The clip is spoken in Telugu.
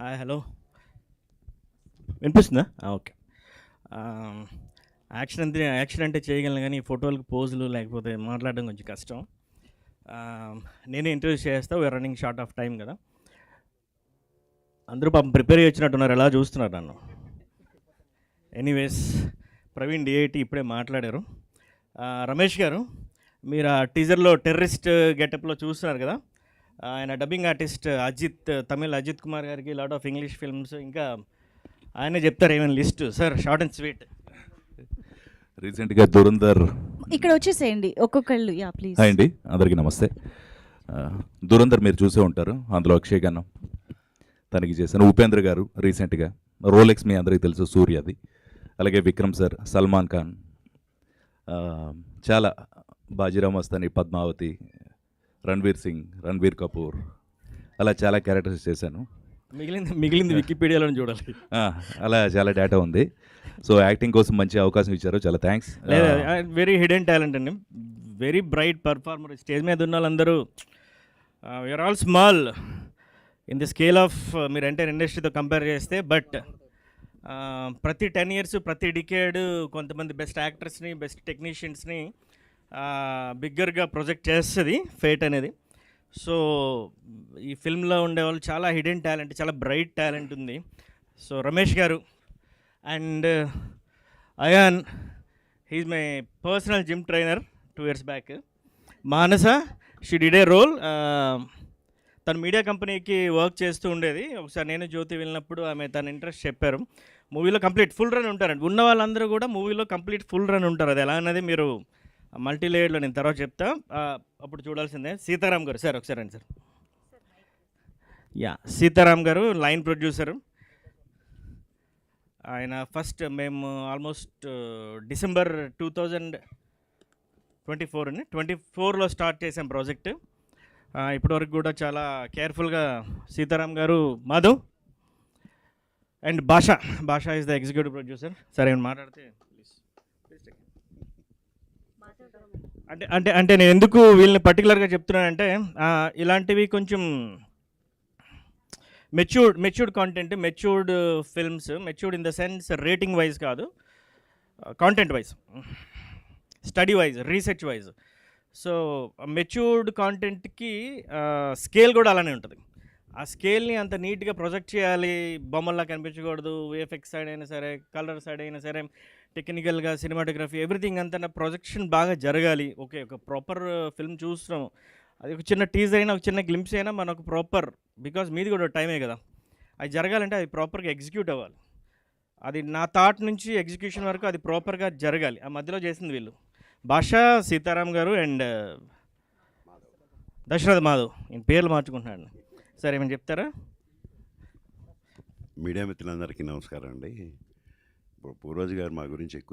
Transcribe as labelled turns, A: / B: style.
A: హాయ్ హలో వినిపిస్తుందా? ఓకే. యాక్షన్ అంటే చేయగలను కానీ ఫోటోలకు పోజులు లేకపోతే మాట్లాడడం కొంచెం కష్టం. నేనే ఇంట్రడ్యూస్ చేస్తా. We are running short of time కదా. అందరూ పాపం ప్రిపేర్ అయ్యి వచ్చినట్టున్నారు, ఎలా చూస్తున్నారు నన్ను. ఎనీవేస్, ప్రవీణ్ డిఐటి ఇప్పుడే మాట్లాడారు. రమేష్ గారు, మీరు ఆ టీజర్లో టెర్రరిస్ట్ గెటప్లో చూస్తున్నారు కదా. ఆయన డబ్బింగ్ ఆర్టిస్ట్ అజిత్, తమిళ్ అజిత్ కుమార్ గారికి లాట్ ఆఫ్ ఇంగ్లీష్ ఫిల్మ్స్, ఇంకా ఆయనే చెప్తారు ఏమైనా list. Sir, short and sweet.
B: రీసెంట్గా దురంధర్.
C: ఇక్కడ వచ్చేసేయండి ఒక్కొక్కళ్ళు. Yeah please.
B: హాయ్ అండి, అందరికీ నమస్తే. దురంధర్ మీరు చూసే ఉంటారు, అందులో అక్షయ్ ఖన్నా తనకి చేశాను. ఉపేంద్ర గారు రీసెంట్గా రోలెక్స్ మీ అందరికీ తెలుసు, సూర్యది. అలాగే విక్రమ్ సార్, సల్మాన్ ఖాన్, చాలా బాజీరావ్ మస్తాని, పద్మావతి, రణ్వీర్ సింగ్, రణ్వీర్ కపూర్, అలా చాలా క్యారెక్టర్స్ చేశాను.
A: మిగిలింది వికీపీడియాలో చూడాలి.
B: అలా చాలా డేటా ఉంది. సో యాక్టింగ్ కోసం మంచి అవకాశం ఇచ్చారు, చాలా థ్యాంక్స్.
A: వెరీ హిడెన్ టాలెంట్ అండి, వెరీ బ్రైట్ పర్ఫార్మర్. స్టేజ్ మీద ఉన్న వాళ్ళందరూ we are all small in the scale of మీరు ఎంటైర్ ఇండస్ట్రీతో కంపేర్ చేస్తే. బట్ ప్రతి 10 years, ప్రతి డికేడ్ కొంతమంది బెస్ట్ యాక్టర్స్ని, బెస్ట్ టెక్నీషియన్స్ని బిగ్గర్గా ప్రొజెక్ట్ చేస్తుంది ఫేట్ అనేది. సో ఈ ఫిల్మ్లో ఉండేవాళ్ళు చాలా హిడెన్ టాలెంట్, చాలా బ్రైట్ టాలెంట్ ఉంది. So Ramesh garu and Ayan, he's my personal gym trainer 2 years back. Manasa, she did a role. తను మీడియా కంపెనీకి వర్క్ చేస్తూ ఉండేది. ఒకసారి నేను జ్యోతి వెళ్ళినప్పుడు ఆమె తన ఇంట్రెస్ట్ చెప్పారు. మూవీలో కంప్లీట్ ఫుల్ రన్ ఉంటారండి. ఉన్న వాళ్ళందరూ కూడా మూవీలో కంప్లీట్ ఫుల్ రన్ ఉంటారు. అది ఎలా అనేది మీరు మల్టీ లేయర్లో నేను తర్వాత చెప్తా, అప్పుడు చూడాల్సిందే. సీతారాం గారు, సార్ ఒకసారి రండి సార్. యా, సీతారాం గారు లైన్ ప్రొడ్యూసరు. ఆయన ఫస్ట్ మేము ఆల్మోస్ట్ డిసెంబర్ 2024లో స్టార్ట్ చేసాం ప్రాజెక్ట్. ఇప్పటివరకు కూడా చాలా కేర్ఫుల్గా సీతారాం గారు, మాధవ్ అండ్ భాషా ఈజ్ ద ఎగ్జిక్యూటివ్ ప్రొడ్యూసర్. సరే మాట్లాడితే ప్లీజ్. అంటే నేను ఎందుకు వీళ్ళని పర్టికులర్గా చెప్తున్నానంటే, ఇలాంటివి కొంచెం matured content, matured films, matured in the sense rating wise కాదు, content wise, study wise, research wise. So matured కాంటెంట్కి స్కేల్ కూడా అలానే ఉంటుంది. ఆ స్కేల్ని అంత నీట్గా ప్రొజెక్ట్ చేయాలి, బొమ్మల్లా కనిపించకూడదు. విఎఫ్ఎక్స్ సైడ్ అయినా సరే, కలర్ సైడ్ అయినా సరే, టెక్నికల్గా, సినిమాటోగ్రఫీ, ఎవ్రీథింగ్ అంతా ప్రొజెక్షన్ బాగా జరగాలి. ఓకే, ఒక ప్రాపర్ ఫిల్మ్ చూస్తున్నాం, అది ఒక చిన్న టీజర్ అయినా, ఒక చిన్న గ్లింప్స్ అయినా మనకు ప్రాపర్, బికాజ్ మీది కూడా టైమే కదా, అది జరగాలంటే అది ప్రాపర్గా ఎగ్జిక్యూట్ అవ్వాలి. అది నా థాట్ నుంచి ఎగ్జిక్యూషన్ వరకు అది ప్రాపర్గా జరగాలి. ఆ మధ్యలో చేసింది వీళ్ళు భాషా, సీతారాం గారు అండ్ దశరథ్ మాధవ్. నేను పేర్లు మార్చుకుంటున్నాను. సరే, ఏమైనా చెప్తారా?
D: మీడియా మిత్రులందరికీ నమస్కారం అండి. పూర్వజ్ గారు మా గురించి ఎక్కువ